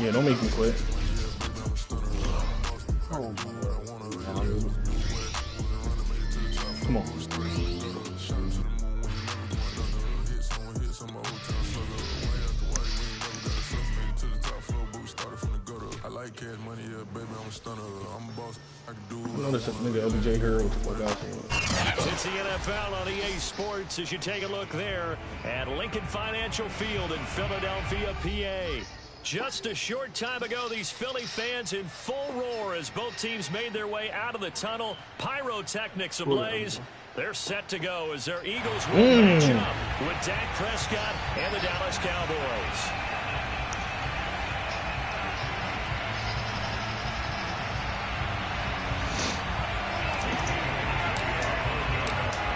Yeah, don't make me quit. Oh, come on. I noticed this nigga LBJ Hero what the fuck out there. It's the NFL on EA Sports as you take a look there at Lincoln Financial Field in Philadelphia, PA. Just a short time ago, these Philly fans in full roar as both teams made their way out of the tunnel. Pyrotechnics ablaze. They're set to go as their Eagles will match up with Dak Prescott and the Dallas Cowboys.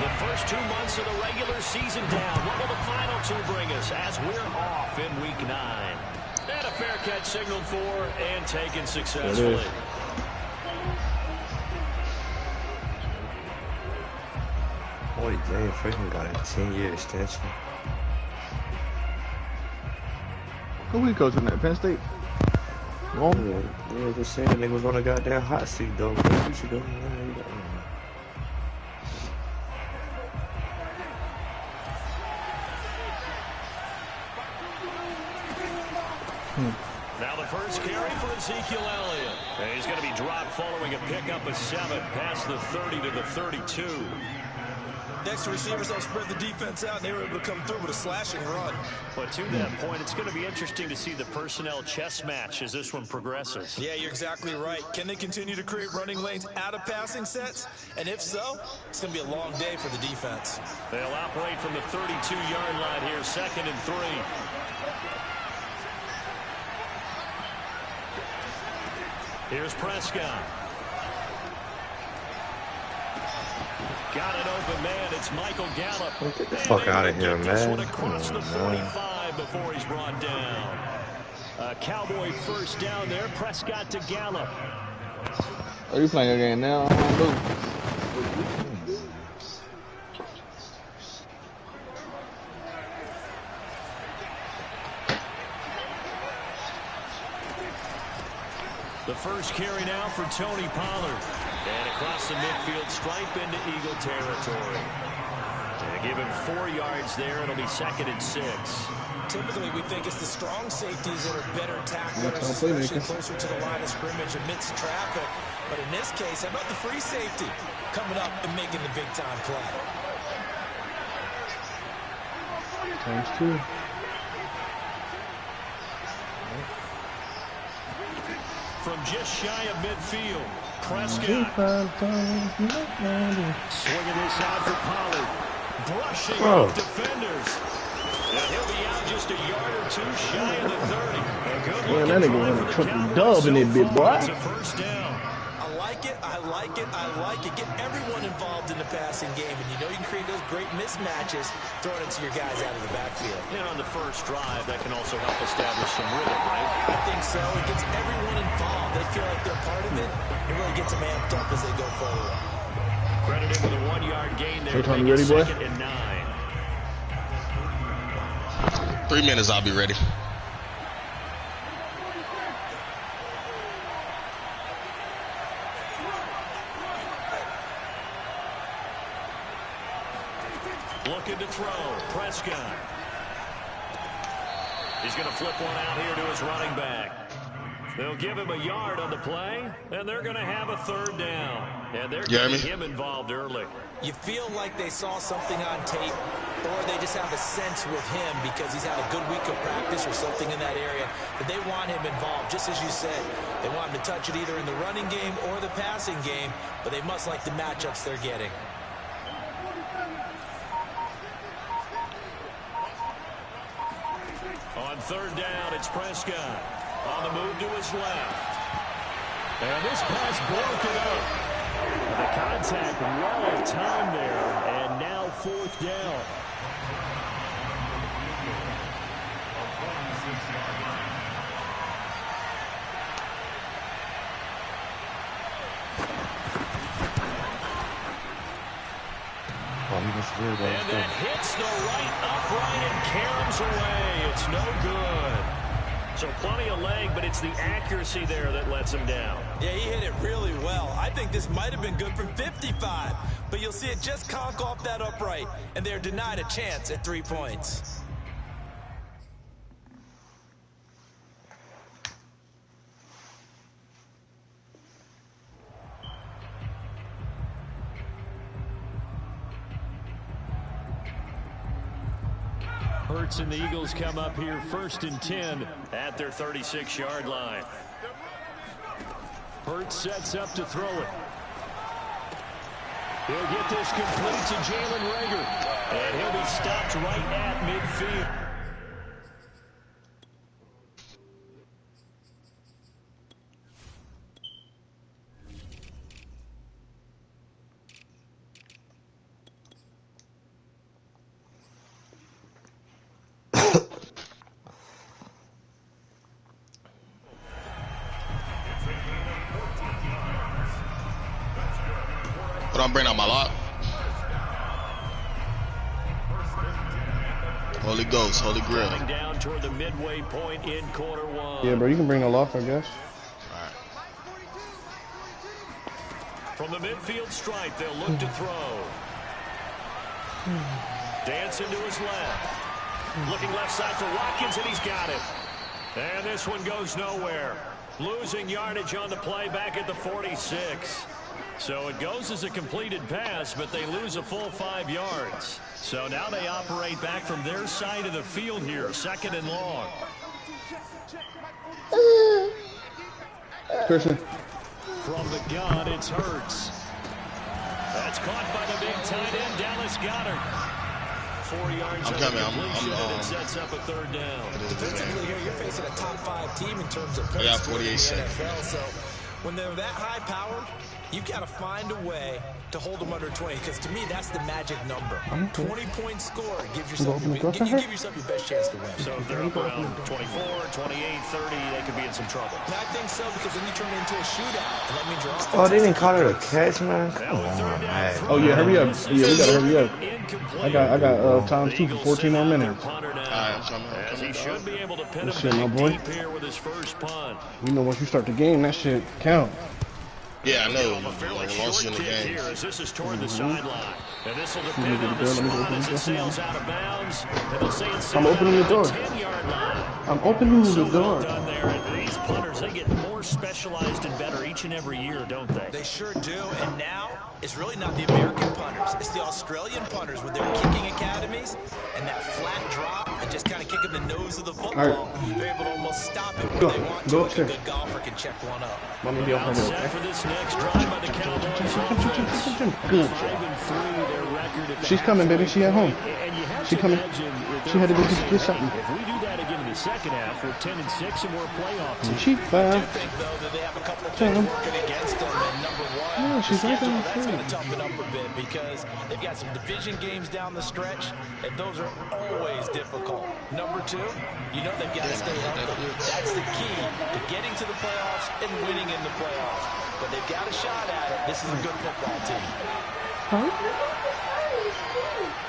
The first 2 months of the regular season down. What will the final two bring us as we're off in Week 9? And a fair catch signaled for and taken successfully. Boy, Jay freaking got a 10-year extension. who we coaching at Penn State? Yeah, just saying the nigga was on a goddamn hot seat though. What you should do? Now the first carry for Ezekiel Elliott. And he's going to be dropped following a pickup of 7 past the 30 to the 32. Next receivers helped spread the defense out, and they were able to come through with a slashing run. But to that point, it's going to be interesting to see the personnel chess match as this one progresses. Yeah, you're exactly right. Can they continue to create running lanes out of passing sets? And if so, it's going to be a long day for the defense. They'll operate from the 32-yard line here, 2nd and 3. Here's Prescott. Got an open man. It's Michael Gallup. Get the fuck out of here, man. Across the 45 before he's brought down. A Cowboy first down there. Prescott to Gallup. Are you playing a game now? The first carry now for Tony Pollard. And across the midfield stripe into Eagle territory. And give him 4 yards there. It'll be 2nd and 6. Typically, we think it's the strong safeties that are better tacklers, especially closer to the line of scrimmage amidst traffic. But in this case, how about the free safety coming up and making the big-time play? Times 2. From just shy of midfield, Prescott. Swinging this out for Pollard. Brushing off defenders. And he'll be out just a yard or 2 shy of the 30. Man, that nigga want to fucking dub in that bit, boy. It's a first down. I like it, I like it, I like it. Get everyone involved in the passing game, and you know you can create those great mismatches throwing it to your guys out of the backfield. And on the first drive, that can also help establish some rhythm, right? I think so. It gets everyone involved. They feel like they're part of it. It really gets them amped up as they go forward. Credited with a 1-yard gain there. Showtime, you ready, boy? 2nd and 9. 3 minutes, I'll be ready. Looking to throw. Prescott. He's going to flip one out here to his running back. They'll give him a yard on the play, and they're going to have a 3rd down. And they're getting him involved early. You feel like they saw something on tape, or they just have a sense with him because he's had a good week of practice or something in that area that they want him involved. Just as you said, they want him to touch it either in the running game or the passing game, but they must like the matchups they're getting. On 3rd down, it's Prescott. On the move to his left. And this pass broken up. The contact well of time there. And now 4th down. And that hits the right upright and caroms away. It's no good. So plenty of leg, but it's the accuracy there that lets him down. Yeah, he hit it really well. I think this might have been good from 55, but you'll see it just conk off that upright, and they're denied a chance at 3 points. Hurts and the Eagles come up here 1st and 10 at their 36-yard line. Hurts sets up to throw it. He'll get this complete to Jalen Reagor. And he'll be stopped right at midfield. But I'm bringing out my lock. Holy Ghost, Holy Grail. Down toward the midway point in quarter one. Yeah, bro, you can bring it off, I guess. Alright. From the midfield stripe, they'll look to throw. Dancing to his left. Looking left side for Watkins, and he's got it. And this one goes nowhere. Losing yardage on the play back at the 46. So it goes as a completed pass, but they lose a full 5 yards. So now they operate back from their side of the field here, 2nd and long. Christian. From the gun, it's Hurts. That's caught by the big tight end, Dallas Goedert. 4 yards. I'm coming. And it sets up a 3rd down. Defensively here, you're facing a top 5 team in terms of points. I got 48 seconds. So when they're that high powered, you've got to find a way to hold them under 20, because to me, that's the magic number. 20-point score gives yourself your best chance to win. So if they're up around 24, 28, 30, they could be in some trouble. And I think so, because then you turn it into a shootout, and that means you're off. Oh, they didn't call it a catch, man. Come on, man. Oh yeah, hurry up. Yeah, we gotta hurry up. I got times 2 for 14 more minutes. Alright, I'm coming. As he should be able to pin him Shit, my boy. deep here with his first punt. You know, once you start the game, that shit count. Yeah, I know. A fairly Once short in the kick game. here as this is toward the sideline. And this will depend on the spot as it sails out of bounds. And they'll say it's I'm opening the door. 10-yard line. I'm opening the So well door. done there. And these punters, they get more specialized and better each and every year, don't they? They sure do, and now it's really not the American punters. It's the Australian punters with their kicking academies and that flat drop and just kind of kicking the nose of the football. Right. They're able to almost stop it where they want to. A good golfer can check one up. All set for this next drive by the Cowboys offense. 5-3 their record at the She's coming, baby. She at home. And you have She to coming. imagine if She had to go get something. If we do that again in the second half, we're 10-6 and we're a playoff team. She I do think, though, that they have a couple of things working against them. And number one, Yeah, she's the right schedule, there. that's going to toughen up a bit because they've got some division games down the stretch, and those are always difficult. Number two, you know they've got to stay healthy. That's the key to getting to the playoffs and winning in the playoffs. But they've got a shot at it. This is a good football team. Huh?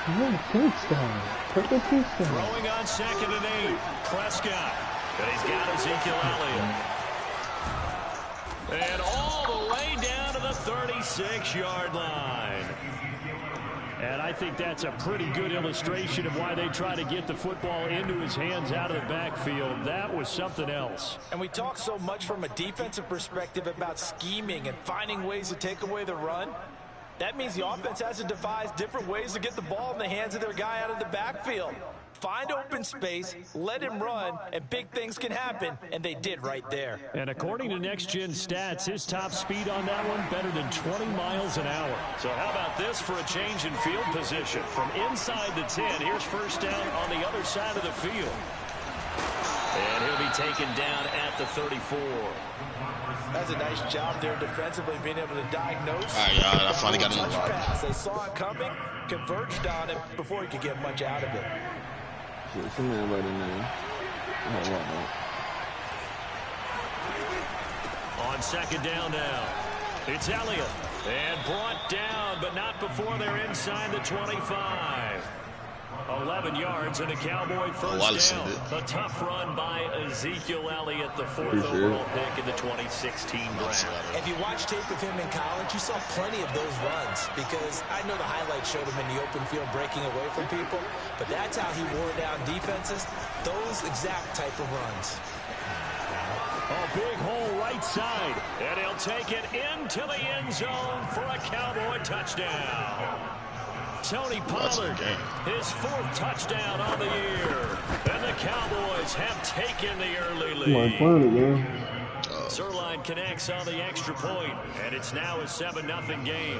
Yeah, Kingston. Purple Kingston. Throwing on 2nd and 8. Prescott. And he's got Ezekiel Elliott. And all the way down to the 36-yard line. And I think that's a pretty good illustration of why they try to get the football into his hands out of the backfield. That was something else. And we talk so much from a defensive perspective about scheming and finding ways to take away the run. That means the offense has to devise different ways to get the ball in the hands of their guy out of the backfield. Find open space, let him run, and big things can happen, and they did right there. And according to Next Gen Stats, his top speed on that one better than 20 miles an hour. So how about this for a change in field position? From inside the 10, here's first down on the other side of the field. And he'll be taken down at the 34. That's a nice job there defensively, being able to diagnose. All right, y'all, I finally got him. Pass. They saw it coming, converged on him before he could get much out of it. Some man right in there. On 2nd down now, it's Elliott. And brought down, but not before they're inside the 25. 11 yards and a Cowboy first down. A tough run by Ezekiel Elliott, the 4th overall pick in the 2016 draft. If you watch tape of him in college, you saw plenty of those runs because I know the highlights showed him in the open field breaking away from people, but that's how he wore down defenses, those exact type of runs. A big hole right side, and he'll take it into the end zone for a Cowboy touchdown. Tony Pollard, his 4th touchdown on the year, and the Cowboys have taken the early lead. Zerline connects on the extra point, and it's now a 7-0 game.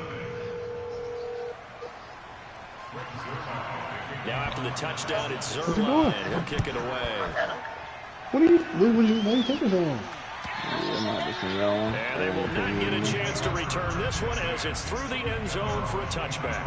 Now after the touchdown, it's Zerline. He'll kick it away. Why are you taking so long? And they will not get a chance to return this one as it's through the end zone for a touchback.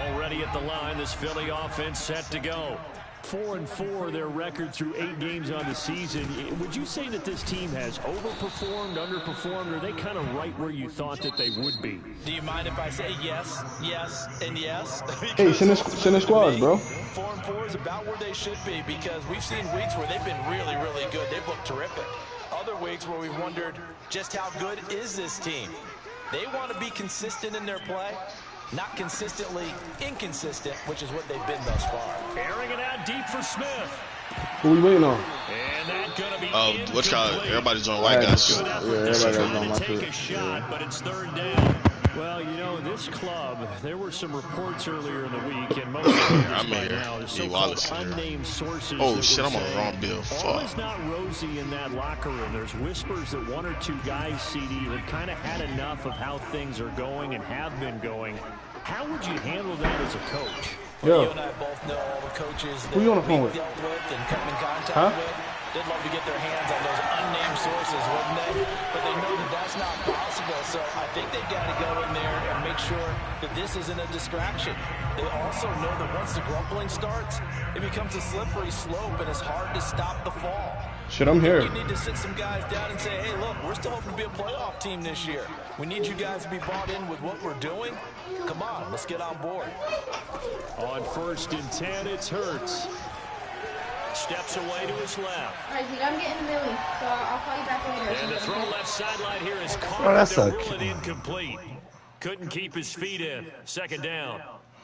Already at the line, this Philly offense set to go. 4-4 their record through 8 games on the season. Would you say that this team has overperformed, underperformed, or are they kind of right where you thought that they would be? Do you mind if I say yes, yes, and yes? Hey, send the squads, bro. 4-4 is about where they should be because we've seen weeks where they've been really, really good. They've looked terrific. Other weeks where we wondered just how good is this team. They want to be consistent in their play. Not consistently inconsistent, which is what they've been thus far. Airing it out deep for Smith. Who we waiting on? And that gonna be what y'all? Everybody's on white guys. Yeah, everybody got on my take foot. a shot, but it's 3rd down. Well, you know, this club, there were some reports earlier in the week, and most of them by now, there's so-called unnamed sources. Oh shit, I'm on the wrong bill. All is not rosy in that locker room. There's whispers that 1 or 2 guys, CD, have kind of had enough of how things are going and have been going. How would you handle that as a coach? Well, you and I both know all the coaches that Who you on the phone with? dealt with and come in contact with. They'd love to get their hands on those unnamed sources, wouldn't they? But they know that that's not possible. So I think they've got to go in there and make sure that this isn't a distraction. They also know that once the grumbling starts, it becomes a slippery slope and it's hard to stop the fall. Shit, I'm here. You need to sit some guys down and say, hey, look, we're still hoping to be a playoff team this year. We need you guys to be bought in with what we're doing. Come on, let's get on board. On 1st and 10, it's Hurts. Steps away to his left. All right, dude, I'm getting Millie, so I'll call you back later. And the throw left sideline here is caught. They'll rule it incomplete. Couldn't keep his feet in. 2nd down.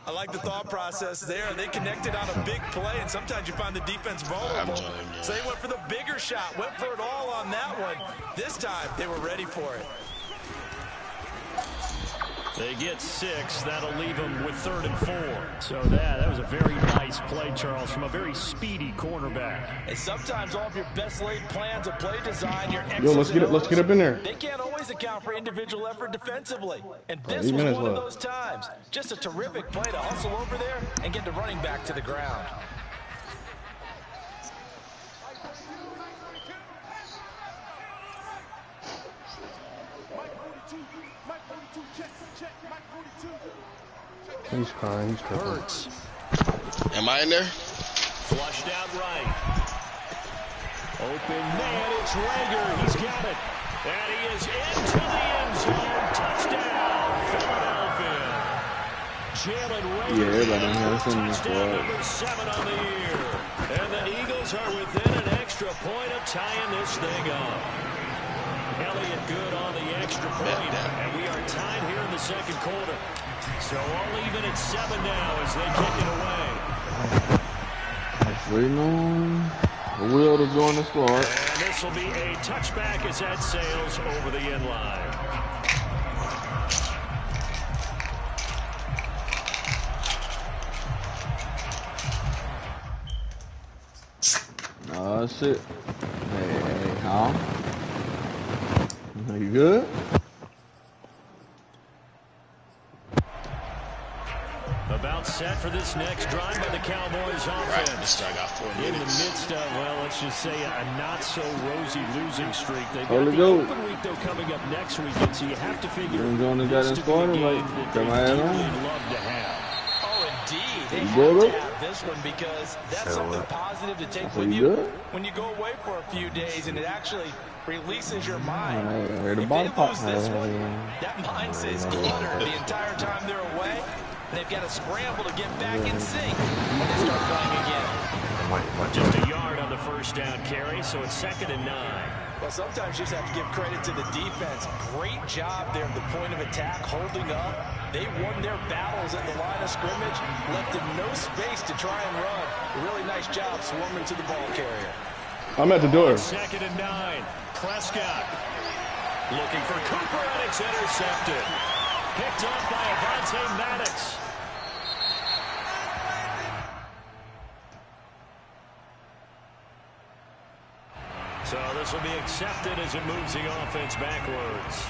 I like the thought process there. They connected on a big play, and sometimes you find the defense vulnerable. So they went for the bigger shot, went for it all on that one. This time, they were ready for it. They get 6. That'll leave them with 3rd and 4. So that was a very nice play, Charles, from a very speedy cornerback. And sometimes all of your best laid plans of play design, your Yo, let's get up in there. They can't always account for individual effort defensively. And this was one of those times. Just a terrific play to hustle over there and get the running back to the ground. He's crying. He's crying. Hurts. Am I in there? Flushed out right. Open man, it's Rager. He's got it. And he is into the end zone. Touchdown, Philadelphia. Jalen Rager. Yeah, everybody has touchdown number 7 on the year. And the Eagles are within an extra point of tying this thing up. Elliott good on the extra point. And we are tied here in the 2nd quarter. So all even at 7 now as they kick it away. Just waiting on the Will to join the squad. And this will be a touchback as that sails over the end line. Oh shit. Hey, huh? You good? About set for this next drive by the Cowboys offense. I got 4 minutes. In the midst of, well, let's just say a not-so-rosy losing streak. They've got Holy the go. open week, though, coming up next weekend, so you have to figure You going to get this in to be a squad, game like, that come they on. dearly love to have. Oh, indeed. They You have good, to bro? have this one because that's something positive to take So with you you good? when you go away for a few days, and it actually releases your mind. Where the If ball they pop? lose this one, that mind says clutter the entire time they're away. They've got to scramble to get back in sync when they start playing again. Just a yard on the first down carry, so it's 2nd and 9. Well, sometimes you just have to give credit to the defense. Great job there at the point of attack, holding up. They won their battles at the line of scrimmage, left them no space to try and run. A really nice job swarming to the ball carrier. I'm at the door. 2nd and 9. Prescott looking for Cooper, and it's intercepted. Picked off by Avonte Maddox. So this will be accepted as it moves the offense backwards.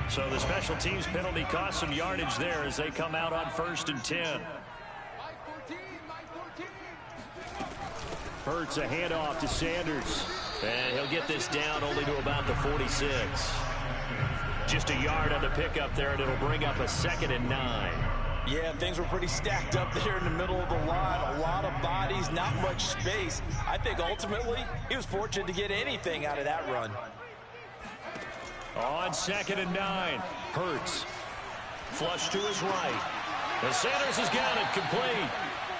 So the special teams penalty cost some yardage there as they come out on 1st and 10. Hurts a handoff to Sanders. And he'll get this down only to about the 46. Just a yard on the pickup there, and it'll bring up a 2nd and 9. Yeah, things were pretty stacked up there in the middle of the line. A lot of bodies, not much space. I think ultimately he was fortunate to get anything out of that run. On 2nd and 9, Hurts. Flush to his right. And Sanders has got it complete.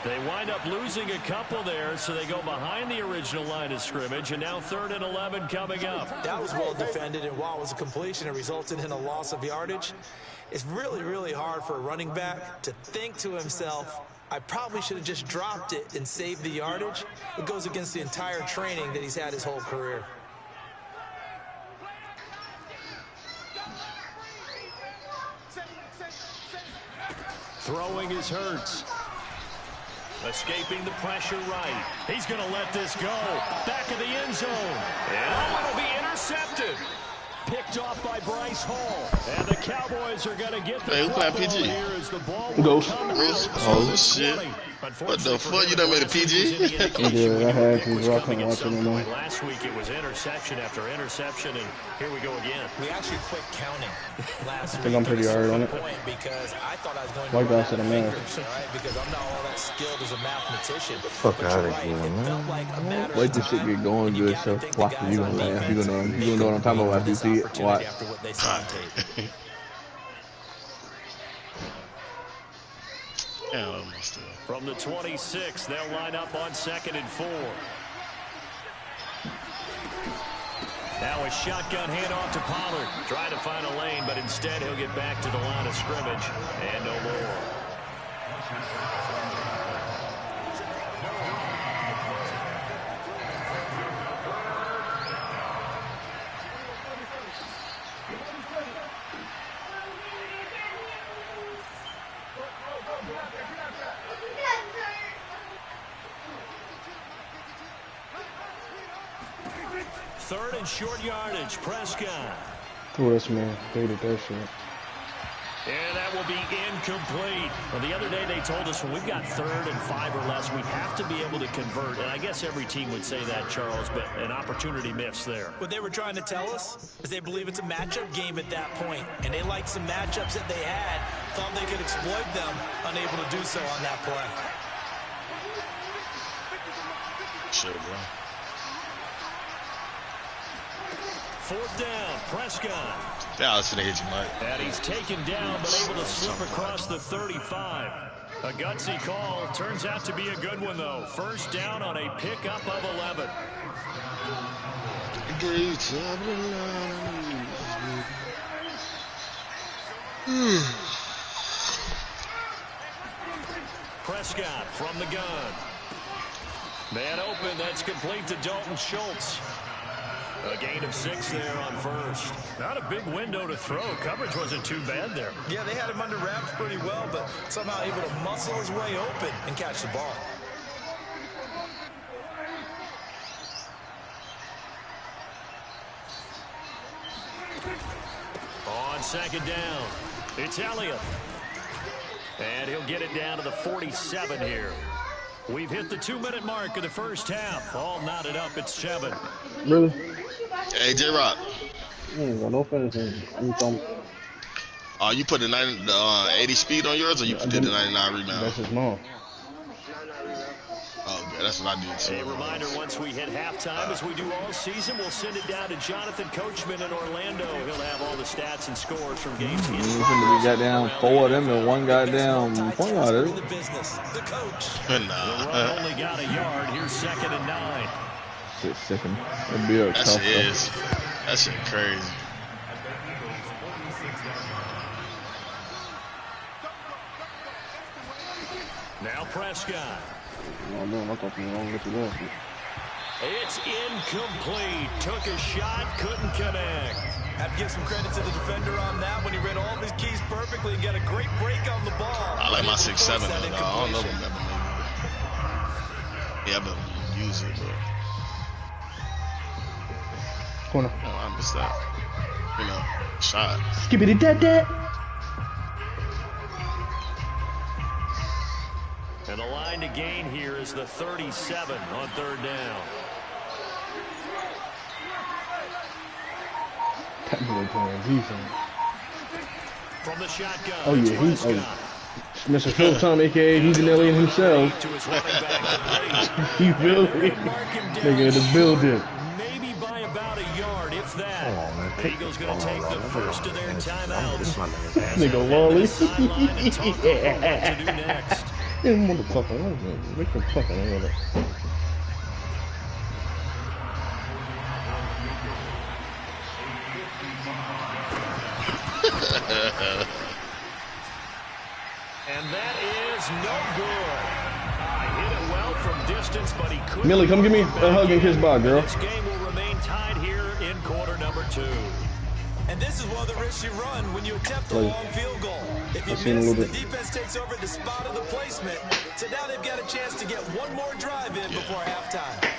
They wind up losing a couple there, so they go behind the original line of scrimmage, and now 3rd and 11 coming up. That was well defended, and while it was a completion, it resulted in a loss of yardage. It's really, really hard for a running back to think to himself, I probably should have just dropped it and saved the yardage. It goes against the entire training that he's had his whole career. Throwing his Hurts. Escaping the pressure right. He's going to let this go. Back of the end zone. And it'll be intercepted. Picked off by Bryce Hall. And the Cowboys are going to get the football here as the ball will come out. Oh, shit. What the fuck? You done made a PG? Yeah, I had to drop him watching him. Last week it was interception after interception, and here we go again. We actually quit counting last week. I think I'm pretty hard on it. Because I thought I was going White to guy said I'm in. Because I'm not all that skilled as a mathematician. Fuck out of here, man. Wait till shit get going good, so watch it. You gonna laugh. You gonna know what I'm talking about after you see it. Watch. After what they saw on tape. Yeah, almost. From the 26, they'll line up on 2nd and 4. Now a shotgun handoff to Pollard. Trying to find a lane, but instead he'll get back to the line of scrimmage. And no more. Third and short yardage, Prescott. Who else, man? Hated that shit. And that will be incomplete. Well, the other day they told us when we've got 3rd and 5 or less, we have to be able to convert. And I guess every team would say that, Charles, but an opportunity missed there. What they were trying to tell us is they believe it's a matchup game at that point. And they liked some matchups that they had, thought they could exploit them, unable to do so on that play. Shit, bro. 4th down, Prescott. Yeah, I was finna hit you, Mike. And he's taken down, but able to slip across the 35. A gutsy call. Turns out to be a good one, though. 1st down on a pickup of 11. Prescott from the gun. Man open. That's complete to Dalton Schultz. A gain of 6 there on 1st. Not a big window to throw. Coverage wasn't too bad there. Yeah, they had him under wraps pretty well, but somehow able to muscle his way open and catch the ball. On 2nd down, it's Elliott. And he'll get it down to the 47 here. We've hit the 2-minute mark of the first half. All knotted up at 7. Really? Hey, J-Rock. You ain't got no finishing. You put the 80 speed on yours, or you did the 99 rebound? That's his mom. that's what I do too. A reminder, once we hit halftime, as we do all season, we'll send it down to Jonathan Coachman in Orlando. He'll have all the stats and scores from games. We got down 4 of them and 1 goddamn point guard. The coach. The run only got a yard. Here's 2nd and 9. Shit sickening. That'd be a That tough shit is. That shit crazy. Now Prescott. No, I thought you were going to get you there. It's incomplete. Took a shot, couldn't connect. Have to give some credit to the defender on that when he read all of his keys perfectly and got a great break on the ball. I like my 6'7" though. I don't know them ever maybe. Yeah, but use it, bro. Corner. Oh, I missed that. You know, shot. Skippity that. And the line to gain here is the 37 on 3rd down. That boy playing defense. From the shotgun. Oh yeah, he's Mr. Showtime, aka he's an alien himself. He really nigga in the building. Maybe by about a yard, if that. The Eagles going to take the first of their timeouts. Nigga Wally. Yeah. To do next. Yeah, motherfucker, make the fucking hell up. And that is no good. Hit it well from distance, but he couldn't. Millie, come give me a hug and kiss bye, girl. This game will remain tied here in quarter number 2. And this is one of the risks you run when you attempt a long field goal. If you miss, the defense takes over the spot of the placement. So now they've got a chance to get one more drive in before halftime.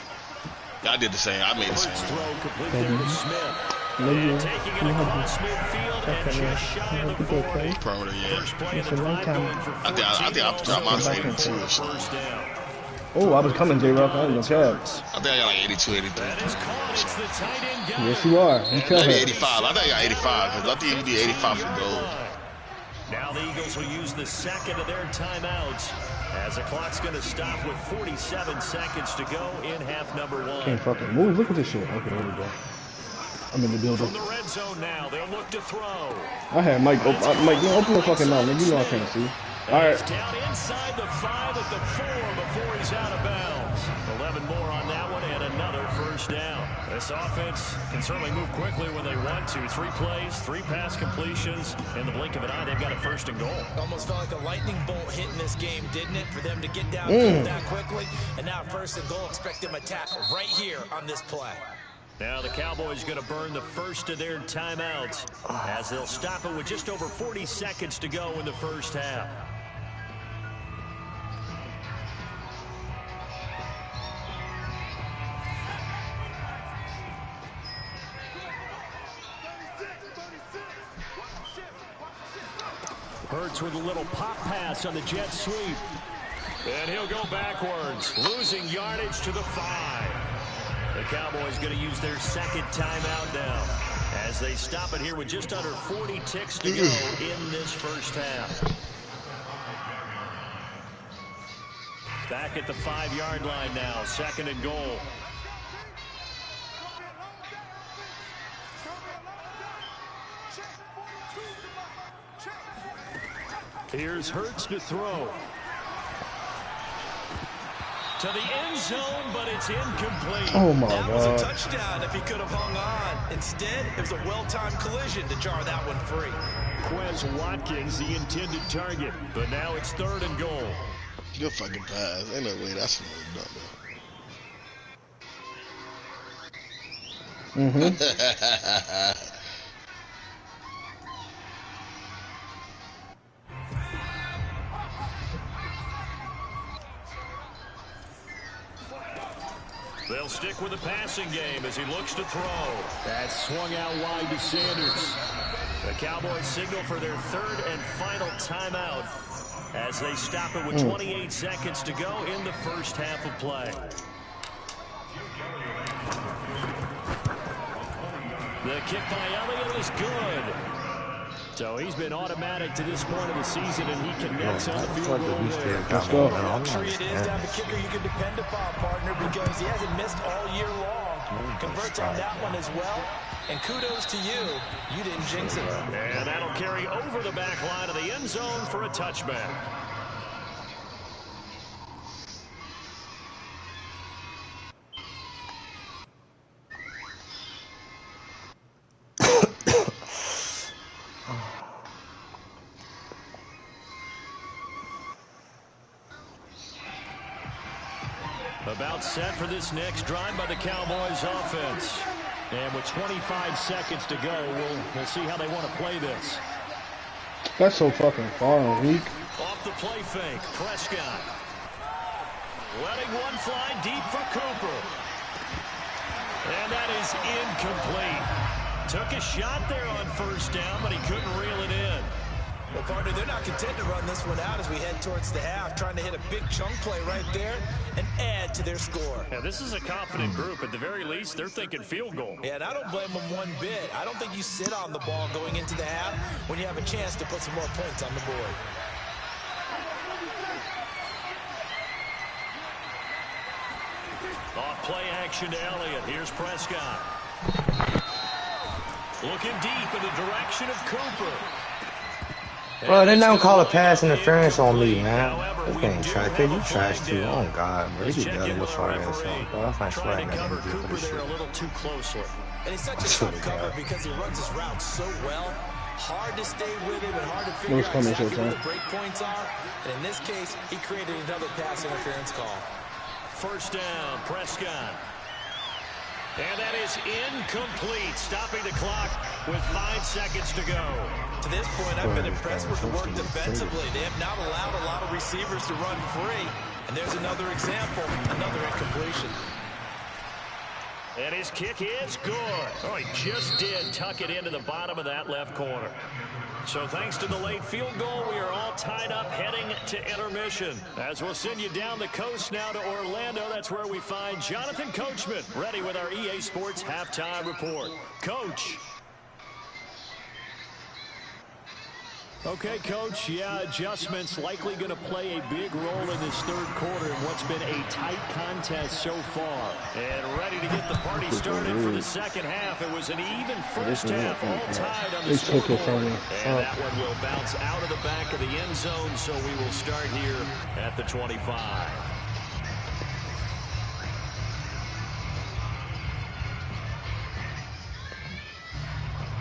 I did the same. I made the same. Throw complete there to Smith. And taking it across midfield and just shy of the 40. Perimeter, yeah. First play of the drive going for 14 I think I dropped mine to 82 or something. first down. Oh, I was coming, J-Rock. I ain't gonna cap. I think I got like 82, 83. That is caught. It's the tight end guy. Yes, you are. You tell Maybe her. 85. I think I got 85 because I think you can be 85 for gold. Now the Eagles will use the second of their timeouts as the clock's going to stop with 47 seconds to go in half number 1. Can't fucking move. Look at this shit. Okay, there we go. I'm in the building. From the red zone now, they'll look to throw. I had Mike. Mike, you open the fucking mouth, nigga. You know I can't see. All right. He's down inside the 5 at the 4 before he's out of bounds. 11 more on that one and another first down. This offense can certainly move quickly when they want to. 3 plays, 3 pass completions. In the blink of an eye, they've got a first and goal. Almost felt like a lightning bolt hit in this game, didn't it? For them to get down that quickly. And now first and goal, expect them to tackle right here on this play. Now the Cowboys going to burn the first of their timeouts as they'll stop it with just over 40 seconds to go in the first half. Hurts with a little pop pass on the jet sweep. And he'll go backwards, losing yardage to the 5. The Cowboys going to use their second timeout now as they stop it here with just under 40 ticks to go in this first half. Back at the 5-yard line now, 2nd and goal. Here's Hurts to throw. To the end zone, but it's incomplete. Oh, my God. That was a touchdown if he could have hung on. Instead, it was a well-timed collision to jar that one free. Quez Watkins, the intended target, but now it's 3rd and goal. Good fucking pass. Ain't no way that's a little dumb. They'll stick with the passing game as he looks to throw. That's swung out wide to Sanders. The Cowboys signal for their 3rd and final timeout as they stop it with 28 seconds to go in the first half of play. The kick by Elliott is good. So he's been automatic to this point of the season, and he connects on the field goal there. Let's go. Luxury it is to have a kicker you can depend upon, partner, because he hasn't missed all year long. Converts on that one as well. And kudos to you. You didn't jinx it. And that'll carry over the back line of the end zone for a touchback. About set for this next drive by the Cowboys offense. And with 25 seconds to go, we'll see how they want to play this. That's so fucking far and weak. Off the play fake, Prescott. Letting one fly deep for Cooper. And that is incomplete. Took a shot there on first down, but he couldn't reel it in. Well, partner, they're not content to run this one out as we head towards the half, trying to hit a big chunk play right there and add to their score. Yeah, this is a confident group. At the very least, they're thinking field goal. Yeah, and I don't blame them one bit. I don't think you sit on the ball going into the half when you have a chance to put some more points on the board. Off play action to Elliott. Here's Prescott. Looking deep in the direction of Cooper. Bro, they don't call a pass interference on me, man. This game trash. Kid, you trash too. Oh God, bro. You got to far ass off, bro. That's not swag that energy for this shit. A little too closely. And he's such a tough cover because he runs his route so well. Hard to stay with him and hard to figure out exactly where the break points are. And in this case, he created another pass interference call. First down, Prescott. And that is incomplete, stopping the clock with 5 seconds to go. To this point, I've been impressed with the work defensively. They have not allowed a lot of receivers to run free. And there's another example, another incompletion. And his kick is good. Oh, he just did tuck it into the bottom of that left corner. So thanks to the late field goal, we are all tied up heading to intermission. As we'll send you down the coast now to Orlando, that's where we find Jonathan Coachman, ready with our EA Sports Halftime Report. Coach. Okay, Coach, yeah, adjustments likely going to play a big role in this third quarter in what's been a tight contest so far. And ready to get the party started for the second half. It was an even first half, all tied on the scoreboard. And that one will bounce out of the back of the end zone, so we will start here at the 25.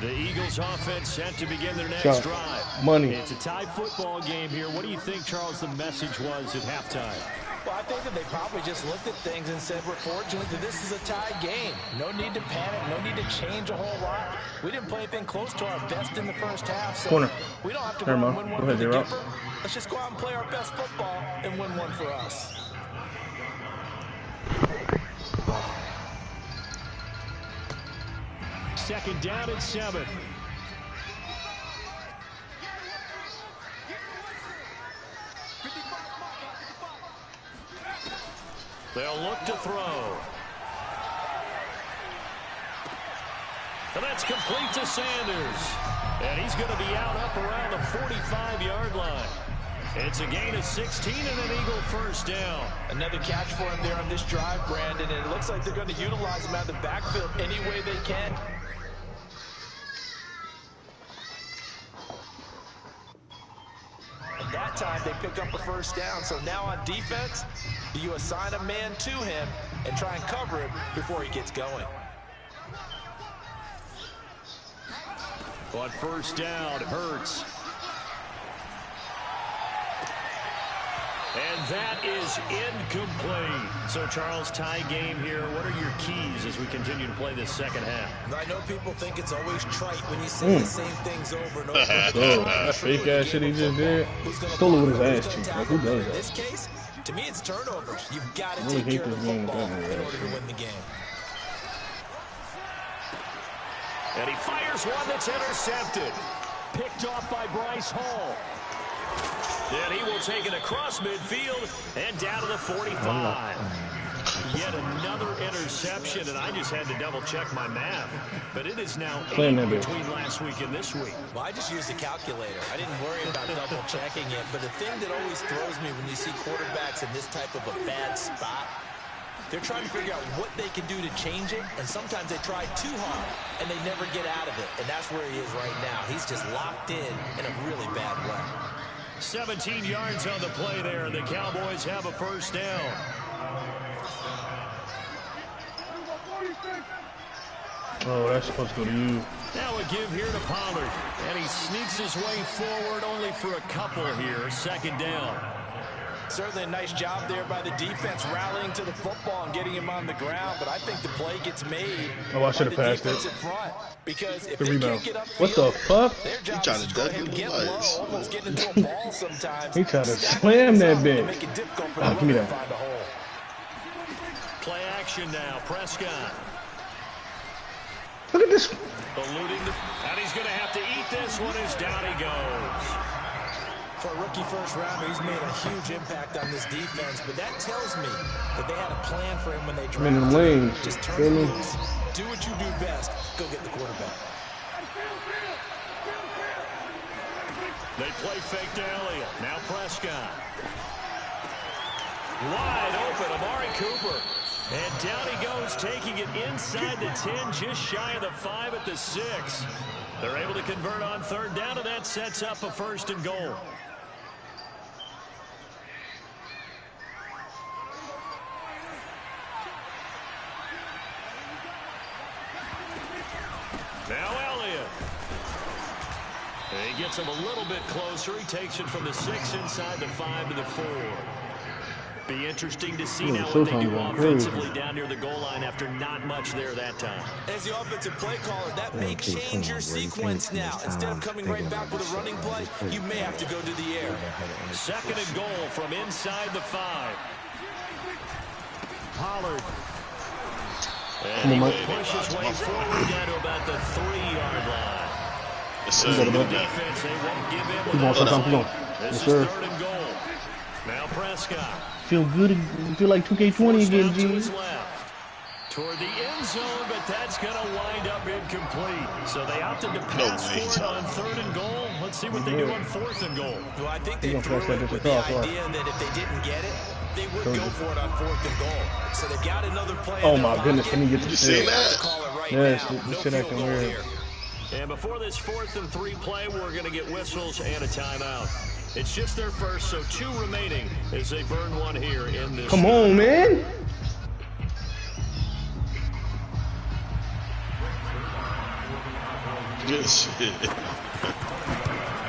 The Eagles offense set to begin their next drive. Money. It's a tie football game here. What do you think, Charles, the message was at halftime? Well, I think that they probably just looked at things and said, we're fortunate that this is a tie game. No need to panic. No need to change a whole lot. We didn't play anything close to our best in the first half, so we don't have to go and win one for the Dipper. Let's just go out and play our best football and win one for us. Second down and 7. They'll look to throw. And that's complete to Sanders. And he's going to be out up around the 45-yard line. It's a gain of 16 and an Eagle first down. Another catch for him there on this drive, Brandon. And it looks like they're going to utilize him out of the backfield any way they can. And that time they pick up a first down. So now on defense, you assign a man to him and try and cover him before he gets going. On first down, Hurts. And that is incomplete. So, Charles, tie game here. What are your keys as we continue to play this second half? I know people think it's always trite when you say the same things over and over. That fake ass shit he just did. Stole it with his ass cheek. Like, who does that? In this case, to me, it's turnovers. You've got to take care of the football in order to win the game. And he fires one that's intercepted. Picked off by Bryce Hall. And he will take it across midfield and down to the 45. yet another interception, and I just had to double-check my math. But it is now 8 between last week and this week. Well, I just used a calculator. I didn't worry about double-checking it. But the thing that always throws me when you see quarterbacks in this type of a bad spot, they're trying to figure out what they can do to change it, and sometimes they try too hard, and they never get out of it. And that's where he is right now. He's just locked in a really bad way. 17 yards on the play there, and the Cowboys have a first down. Oh, that's supposed to go to you. Now a give here to Pollard, and he sneaks his way forward only for a couple here. Second down. Certainly a nice job there by the defense rallying to the football and getting him on the ground, but I think the play gets made. Oh, I should have passed it. Front, because if the they rebound. can't get up What the fuck? He trying to duck and get low, almost getting into a ball sometimes. He trying to slam that bitch. Oh, give me that. Play action now, Prescott. Look at this. Eluding and he's going to have to eat this one as down he goes. For a rookie first rounder, he's made a huge impact on this defense, but that tells me that they had a plan for him when they drafted him. Lane. Just turn it loose. Do what you do best. Go get the quarterback. They play fake to Elliott. Now Prescott. Wide open, Amari Cooper. And down he goes, taking it inside the 10, just shy of the 5 at the 6. They're able to convert on third down, and that sets up a first and goal. Now Elliott. He gets him a little bit closer. He takes it from the 6 inside the 5 to the 4. Be interesting to see now what they do offensively down near the goal line after not much there that time. As the offensive play caller, that may change your sequence now. Instead of coming right back with a running play, you may have to go to the air. Second and goal from inside the 5. Pollard. And he will push his way forward down to about the 3-yard line. So the defense, they won't give him this is third and goal. Now Prescott. Feel good. Feel like 2K20 again, G. Toward the end zone, but that's going to wind up incomplete. So they opted to pass for it on third and goal. Let's see what they do on fourth and goal. Well, I think they threw it with the idea that if they didn't get it, they would go for it on fourth and goal. So they got another play. Oh my goodness, can you get the shit? Yes, this shit acting weird. And before this 4th and 3 play, we're going to get whistles and a timeout. It's just their first, so 2 remaining as they burn one here in this. Come on, man. Good shit.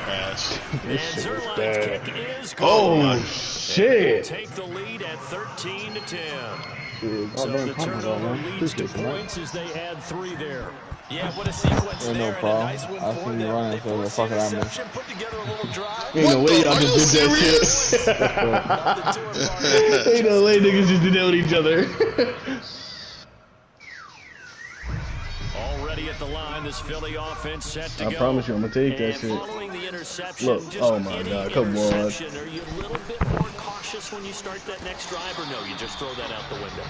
Pass. And Zerline's kick is good. Oh, shit. Take the lead at 13-10. So the turnover leads to points as they had 3 there. Yeah, what a sequence there. No problem. Nice one I for see them. Ryan, so the fuck out of me. Put together a little drive. Ain't no way y'all just did that shit. Ain't no way niggas just did that with each other. Already at the line, this Philly offense set to go. I promise you, I'm gonna take that shit. Following the interception, Look, just oh my God, come on. Are you a little bit more cautious when you start that next drive, or no, you just throw that out the window?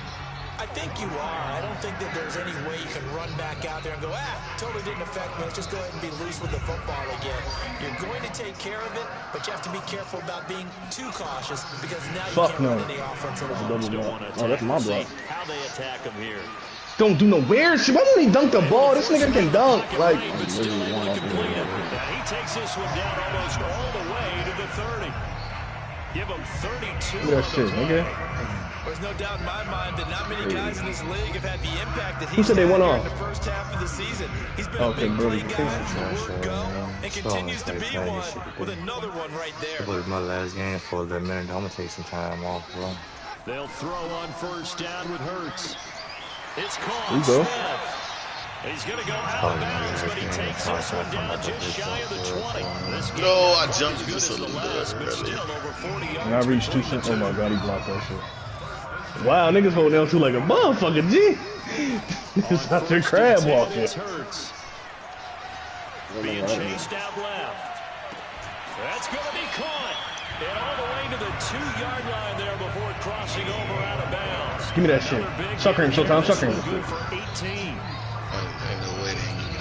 I think you are. I don't think that there's any way you can run back out there and go, totally didn't affect me. Let's just go ahead and be loose with the football again. You're going to take care of it, but you have to be careful about being too cautious because now you can't run any offense at all. Oh, that's my block. How they attack him here. Don't do no weird shit. Why don't he dunk the ball? This nigga can dunk. Like, He takes this one down almost all the way to the 30. Give him 32. that shit, nigga. There's no doubt in my mind that not many guys in this league have had the impact that Who said they went off? in the first half of the season. He's been a big play guy from the word go and continues to be one with another one right there. It was my last game for a little minute. I'm gonna take some time off, bro. They'll throw on first down with Hurts. It's called. You go. He's going to go out of bounds, but he takes this one down just shy of the 20. This game No, I jumped as good just as a the little last, bit but early. still over 40 yards. And I reached 2 cents. Oh my God, he blocked that shit. Wow, niggas holding down 2 like a motherfucker, G. Niggas out there crab walking. Hurts. Being chased out left. That's going to be caught. And all the way to the 2-yard line there before crossing over out of bounds. Give me that shit. Sucker him, Showtime, sucker him. Good for 18. Ain't no way they ain't give me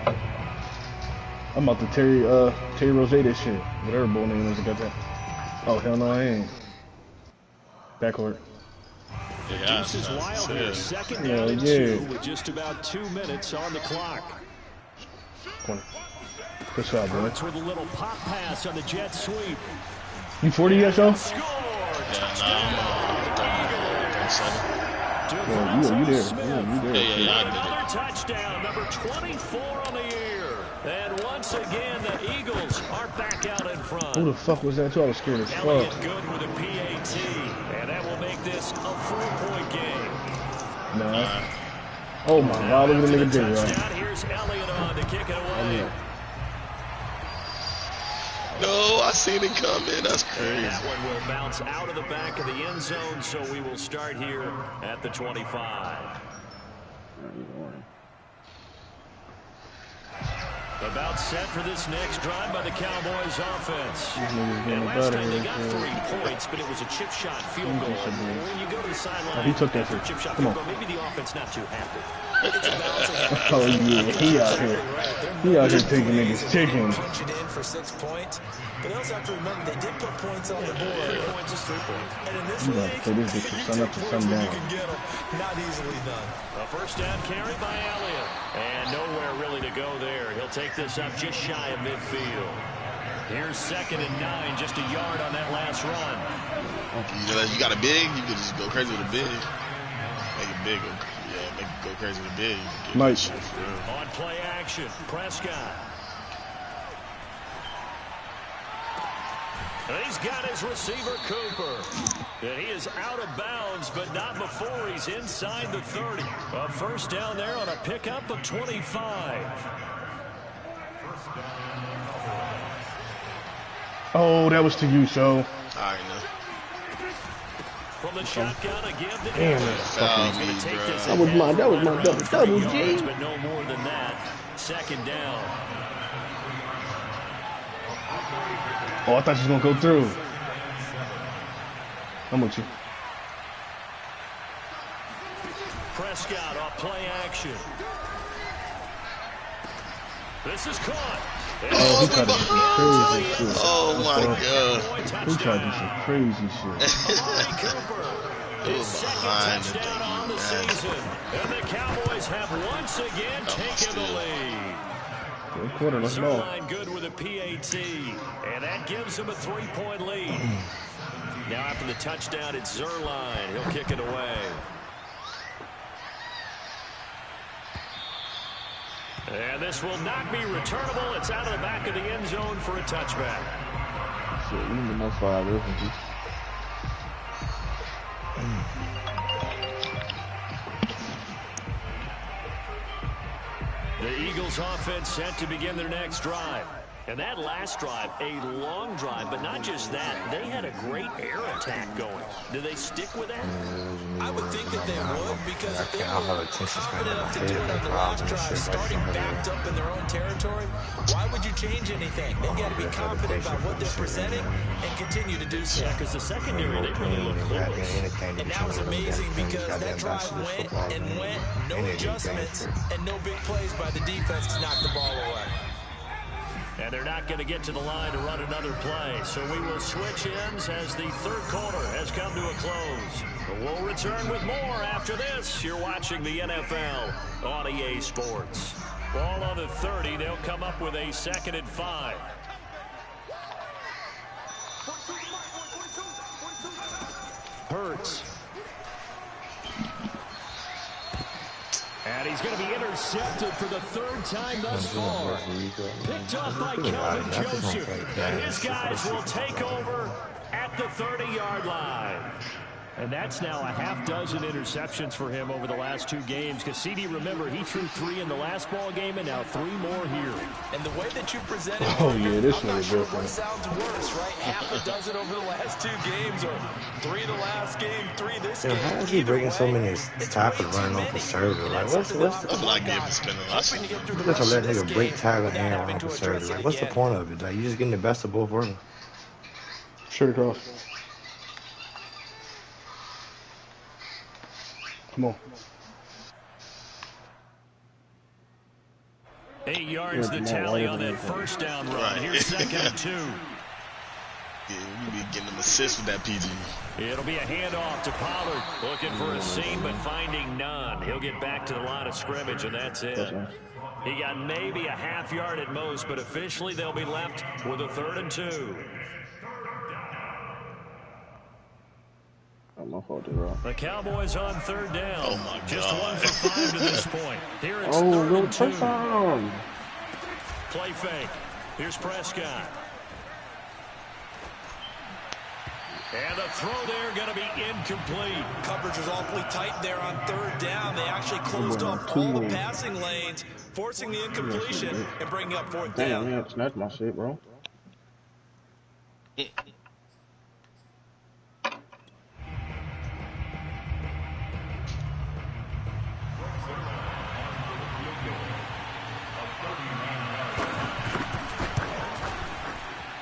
that. I'm about to Terry Rose this shit. Whatever bull name is, I got that. Oh, hell no, I ain't. Backcourt. Yeah, Deuce is wild here. Second Yeah, down and yeah. 2 with just about 2 minutes on the clock. Corner. Good shot, bro. Hurts with a little pop pass on the jet sweep. You 40 yet, Show? Score! Yeah, nah, I'm 37. You there. Yeah, I did Another touchdown, number 24 on the year. And once again, the Eagles are back out in front. Who the fuck was that, too? I was scared as fuck. Elliott good with a PAT, and that will make this a 4-point game. Nah. Oh my God, look at the nigga dig, right? Here's Elliott on to kick it away. No, I seen it coming. That's crazy. That one will bounce out of the back of the end zone, so we will start here at the 25. About set for this next drive by the Cowboys offense. And last time they got 3 points, but it was a chip shot field goal. When you go to the sideline, he took that after a shit. chip shot Come field on. goal, maybe the offense not too happy. Oh yeah, he out here. He out here taking niggas chicken. Punch it in for 6 points. But they also have to remember they did put points on the board. 3 points is 3 points. And in this You gotta league, play this bitch from sun up to sundown. you can get them. Not easily done. A first down carry by Elliott. And nowhere really to go there. He'll take this up just shy of midfield. Here's 2nd and 9, just a yard on that last run. You got a big, you can just go crazy with a big. Make it big. Yeah, make it go crazy with a big. Nice. On play action, Prescott. And he's got his receiver, Cooper. And he is out of bounds, but not before he's inside the 30. A first down there on a pickup of 25. Oh, that was to you, Show. I know. From the shotgun, a give to Damn, Elliott. that's Foul fucking. me, bro. That was my double, G. But no more than that. 2nd down. Oh, I thought you was gonna go through. I'm with you. Prescott off play action. This is caught. Oh, he tried to do some crazy shit. Oh my God. He tried to do some crazy shit. Amari Cooper, his second behind the touchdown on the thing, man. season. And the Cowboys have once again taken the lead. Good quarter, let's go. Zerline good with a PAT, and that gives him a 3-point lead. Now after the touchdown, it's Zerline. He'll kick it away. And this will not be returnable. It's out of the back of the end zone for a touchback. Shit, we need the most far out of this one, The Eagles offense set to begin their next drive. And that last drive, a long drive, but not just that. They had a great air attack going. Do they stick with that? I would think that they would, because if they I'll have were attention span confident in my enough to head. do it on the Like, last and drive, shit, starting like, backed up in their own territory, why would you change anything? They got to be confident about what they're presenting and continue to do so. Yeah, because the secondary, they really look clueless. And that was amazing because that drive went and went, no adjustments, and no big plays by the defense to knock the ball away. And they're not going to get to the line to run another play. So we will switch ends as the third quarter has come to a close. But we'll return with more after this. You're watching the NFL on EA Sports. Ball on the 30. They'll come up with a 2nd and 5. Hurts. And he's going to be intercepted for the 3rd time thus far. Picked up by Calvin Joseph. And his guys will take over at the 30-yard line. And that's now a half dozen interceptions for him over the last 2 games. Because CD, remember, he threw 3 in the last ball game and now 3 more here. And the way that you presented, Oh yeah, this I'm one not is sure different. what sounds worse, right? Half a dozen over the last 2 games, or 3 the last game, 3 this game. How is he breaking so many tackles running off the server? Like, what's That's what I give for spending last week. you just let nigga break tackle and run off the server? Like, what's the point of it? Like, you just getting the best of both worlds. Straight across. Come on. 8 yards the tally on that first down run. Right. Here's 2nd and 2. Yeah, we be getting them assists with that PG. It'll be a handoff to Pollard. Looking for a seam, but finding none. He'll get back to the line of scrimmage, and that's it. He got maybe a half yard at most, but officially they'll be left with a 3rd and 2. Oh, my fault, bro. The Cowboys on 3rd down. Oh, my God. Just 1 for 5 to this point. Here it's Oh, 3rd no and 2. touchdown. Play fake. Here's Prescott. And the throw there going to be incomplete. Coverage was awfully tight there on 3rd down. They actually closed off all the passing lanes, forcing the incompletion and bringing up 4th down. Damn, man, snatch my shit, bro.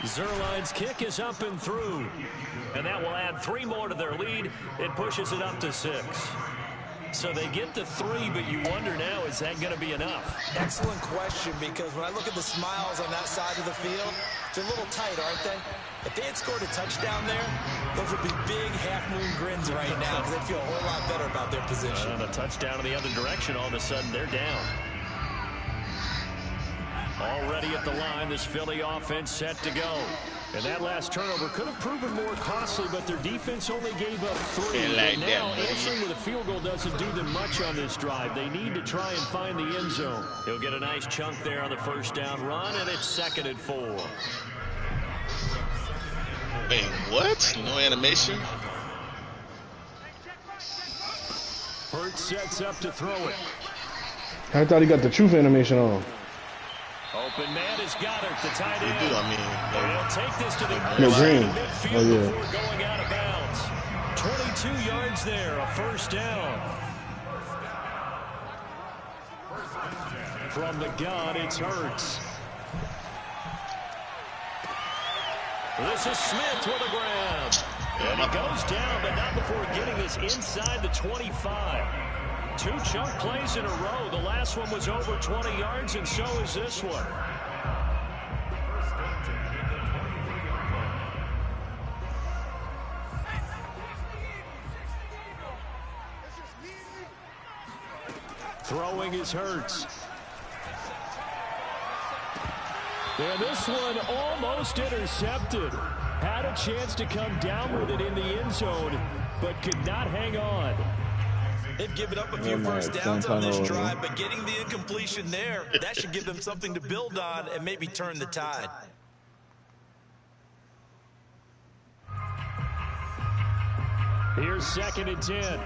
Zerline's kick is up and through. And that will add 3 more to their lead. It pushes it up to 6. So they get to 3, but you wonder now, is that going to be enough? Excellent question, because when I look at the smiles on that side of the field, they're a little tight, aren't they? If they had scored a touchdown there, those would be big half-moon grins right now because they'd feel a whole lot better about their position. And a touchdown in the other direction, all of a sudden they're down. Already at the line, this Philly offense set to go. And that last turnover could have proven more costly, but their defense only gave up 3. Like and now answering with a field goal doesn't do them much on this drive. They need to try and find the end zone. He'll get a nice chunk there on the first down run, and it's 2nd and 4. Wait, what? No animation? Hurts sets up to throw it. I thought he got the truth animation on. Open man is Goddard, the tight end. They do, I mean, They'll take this to the No, green. midfield Oh, yeah. before going out of bounds. 22 yards there, a first down. From the gun, it's Hurts. This is Smith with a grab. And he goes down, but not before getting this inside the 25. 2 chunk plays in a row. The last one was over 20 yards, and so is this one. Throwing is Hurts. And this one almost intercepted. Had a chance to come down with it in the end zone, but could not hang on. They've given up a few first downs on this drive, but getting the incompletion there, that should give them something to build on and maybe turn the tide. Here's 2nd and 10.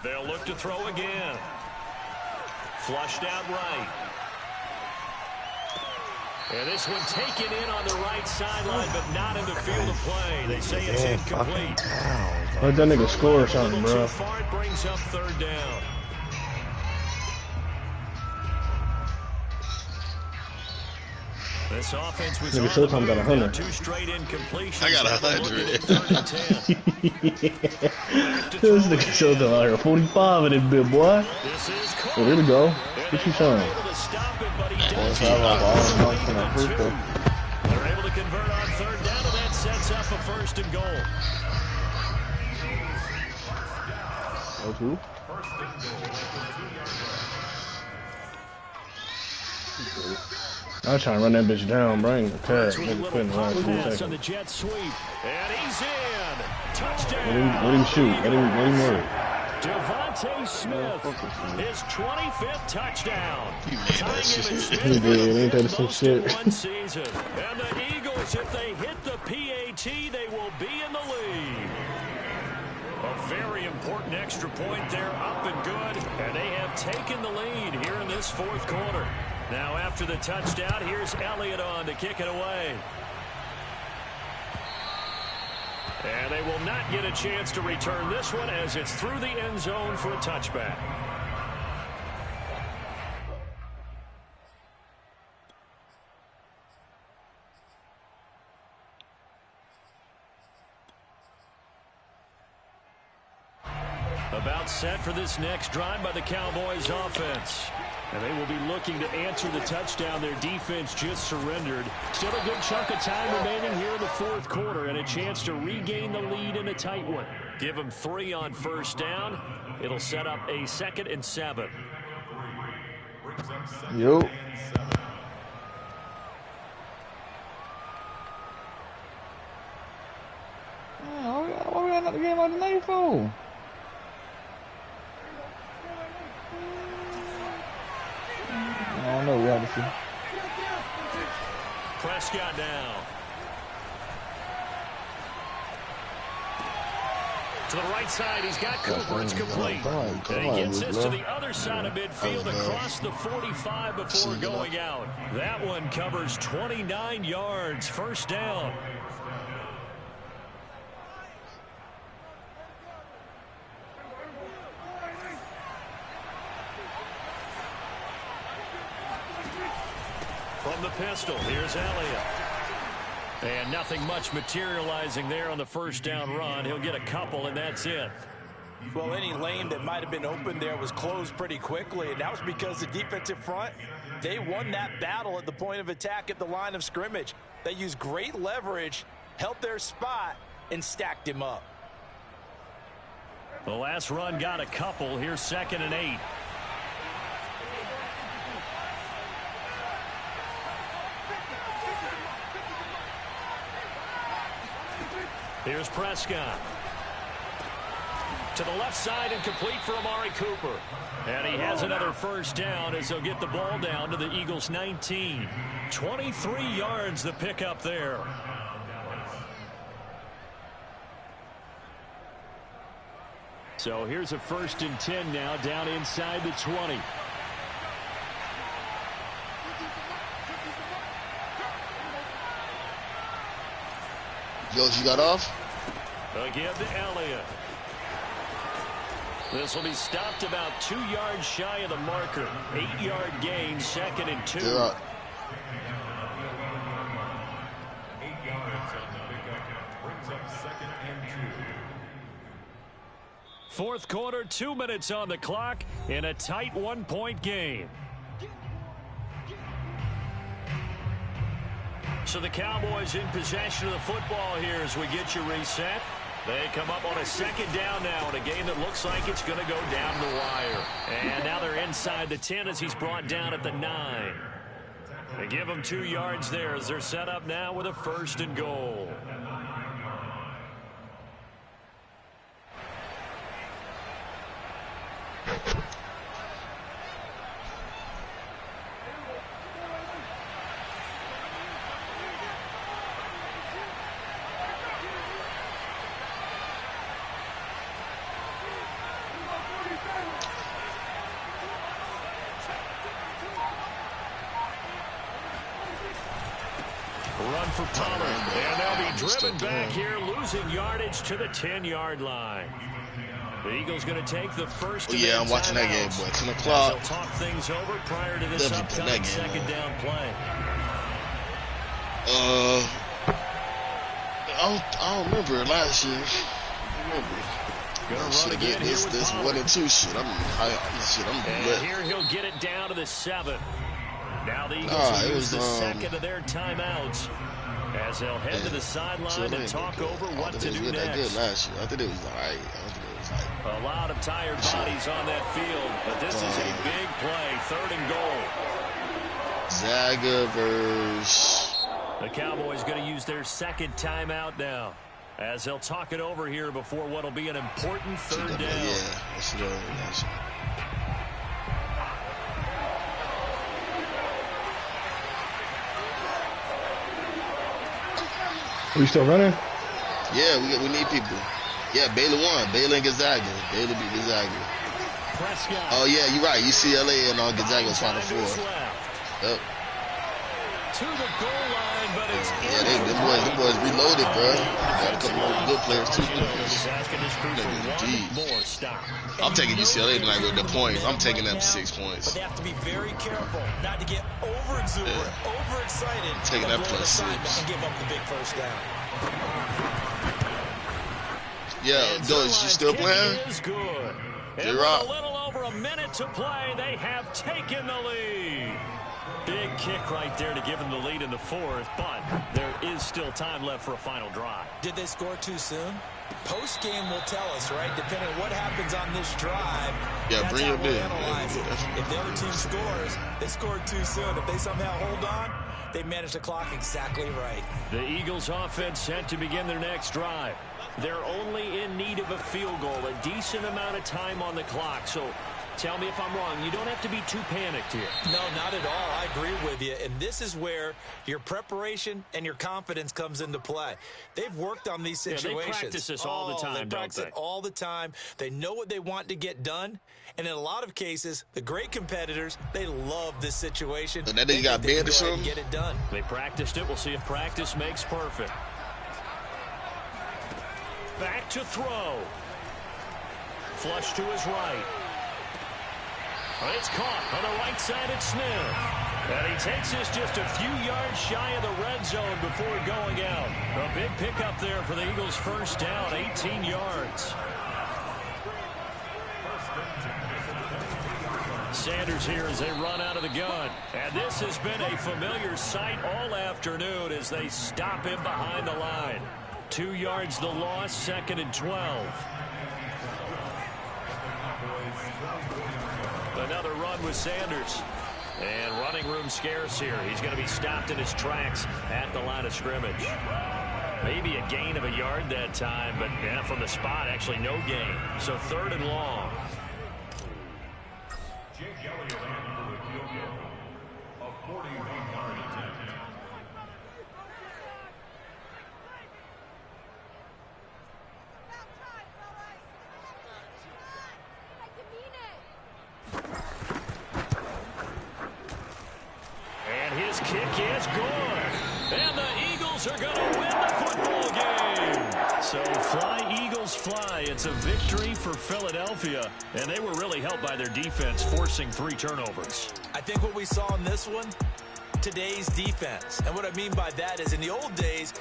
They'll look to throw again. Flushed out right. And this one taken in on the right sideline, but not in the field of play. They say it's incomplete. Let that nigga score or something, bro. Too far, it brings up 3rd down. This offense was Nigga, on the Showtime got move. 100. 2 straight incompletions. I got 100. This nigga Showtime out here 45 in this bit, boy. This is Oh, there we go. Get you some. able to stop it, but he does. They're They're able to convert on 3rd down, and that sets up a 1st and goal. O2. I was trying to run that bitch down, bring the tag. Sweet Nigga little couldn't run pop 2 pass on seconds. the jet sweep, and he's in. Touchdown. Let him shoot. Let him work. Devontae Smith, his 25th touchdown. He made that Tying him and shit. Smith He did. Ain't that for some most in shit? one season. And the Eagles, if they hit the PAT, they will be in the lead. A very important extra point there, up and good. And they have taken the lead here in this 4th quarter. Now after the touchdown, here's Elliott on to kick it away. And they will not get a chance to return this one as it's through the end zone for a touchback. About set for this next drive by the Cowboys offense. And they will be looking to answer the touchdown their defense just surrendered. Still a good chunk of time remaining here in the fourth quarter and a chance to regain the lead in a tight one. Give them 3 on first down. It'll set up a 2nd and 7. Yo. Why we not the game on the night for? I don't know. We have to see. Prescott down. To the right side, he's got Cooper. It's complete. And he gets this to the other side of midfield across the 45 before going out. That one covers 29 yards. First down. From the pistol, here's Elliott. And nothing much materializing there on the first down run. He'll get a couple, and that's it. Well, any lane that might have been open there was closed pretty quickly, and that was because the defensive front, they won that battle at the point of attack at the line of scrimmage. They used great leverage, held their spot, and stacked him up. The last run got a couple. Here's 2nd and 8. Here's Prescott. To the left side and complete for Amari Cooper. And he has another first down as they'll get the ball down to the Eagles' 19. 23 yards the pickup there. So here's a 1st and 10 now down inside the 20. Jones, you got off? Again to Elliott. This will be stopped about 2 yards shy of the marker. 8-yard gain, 2nd and 2. Yeah. 8 yards on the pickup brings up 2nd and 2. Fourth quarter, 2 minutes on the clock in a tight 1-point game. So the Cowboys in possession of the football here as we get you reset. They come up on a 2nd down now in a game that looks like it's going to go down the wire. And now they're inside the 10 as he's brought down at the 9. They give him 2 yards there as they're set up now with a 1st and goal. Run for Pollard, and they'll be driven back here, losing yardage to the 10-yard line. The Eagles going to take the first. Yeah, I'm watching that game, boy. 10 o'clock. They'll talk things over prior to this upcoming 2nd down play. I don't remember last year. Should get this 1 and 2 shit. I'm lit. Here he'll get it down to the 7. Now the Eagles will use the 2nd of their timeouts as they'll head to the sideline and talk over what to do next. That good last year. I think it was alright. A lot of tired bodies on that field, but this is a big play. 3rd and goal. Zaga versus. The Cowboys going to use their 2nd timeout now as they'll talk it over here before what will be an important 3rd down. Yeah, that's what We still running? Yeah, we need people. Yeah, Baylor won. Baylor and Gonzaga. Baylor beat Gonzaga. Oh yeah, you're right. UCLA and Gonzaga was Final Four. Yep. To the goal line, but it's them boys reloaded, bro. Got a couple of good players too. I'm taking UCLA tonight with the points. I'm taking them 6 points. But they have to be very careful not to get over-exuberant, overexcited. Taking that plus 6. And give up the big first down. Yeah, Joe, is you still playing? Is good. And with J-Rock. a little over a minute to play, they have taken the lead. Big kick right there to give them the lead in the fourth, but there is still time left for a final drive. Did they score too soon? Post-game will tell us, right? Depending on what happens on this drive, Yeah, that's bring how it we'll in. analyze it. If the other team scores, they scored too soon. If they somehow hold on, they manage the clock exactly right. The Eagles offense set to begin their next drive. They're only in need of a field goal, a decent amount of time on the clock. So tell me if I'm wrong. You don't have to be too panicked here. No, not at all. I agree with you. And this is where your preparation and your confidence comes into play. They've worked on these situations. They practice this all the time, They practice it all the time. They know what they want to get done. And in a lot of cases, the great competitors, they love this situation. And then they got banned or something? Get it done. They practiced it. We'll see if practice makes perfect. Back to throw. Flush to his right. It's caught on the right side at Smith. And he takes this just a few yards shy of the red zone before going out. A big pickup there for the Eagles' first down, 18 yards. Sanders here as they run out of the gun. And this has been a familiar sight all afternoon as they stop him behind the line. 2 yards the loss, 2nd and 12. Another run with Sanders. And running room scarce here. He's going to be stopped in his tracks at the line of scrimmage. Maybe a gain of a yard that time, but yeah, from the spot, actually no gain. So 3rd and long. Jake Elliott in for the field goal. A 41-yard attempt. And his kick is good. And the Eagles are going to win the football game. So fly, Eagles, fly. It's a victory for Philadelphia. And they were really helped by their defense, forcing 3 turnovers. I think what we saw in this one, today's defense. And what I mean by that is in the old days,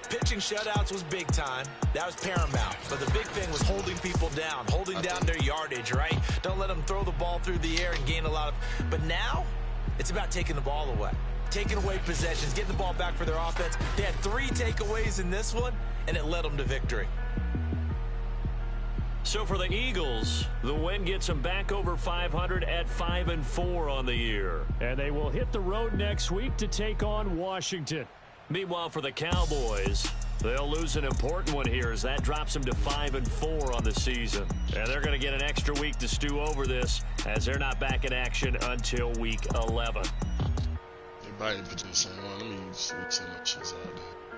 pitching shutouts was big time. That was paramount. But the big thing was holding people down, holding down their yardage, right? Don't let them throw the ball through the air and gain a lot of... But now, it's about taking the ball away. Taking away possessions, getting the ball back for their offense. They had 3 takeaways in this one, and it led them to victory. So for the Eagles, the win gets them back over 500 at 5-4 on the year. And they will hit the road next week to take on Washington. Meanwhile, for the Cowboys, they'll lose an important one here as that drops them to 5-4 on the season. And they're going to get an extra week to stew over this as they're not back in action until week 11. Everybody put in the same one. Let me see what much is out there.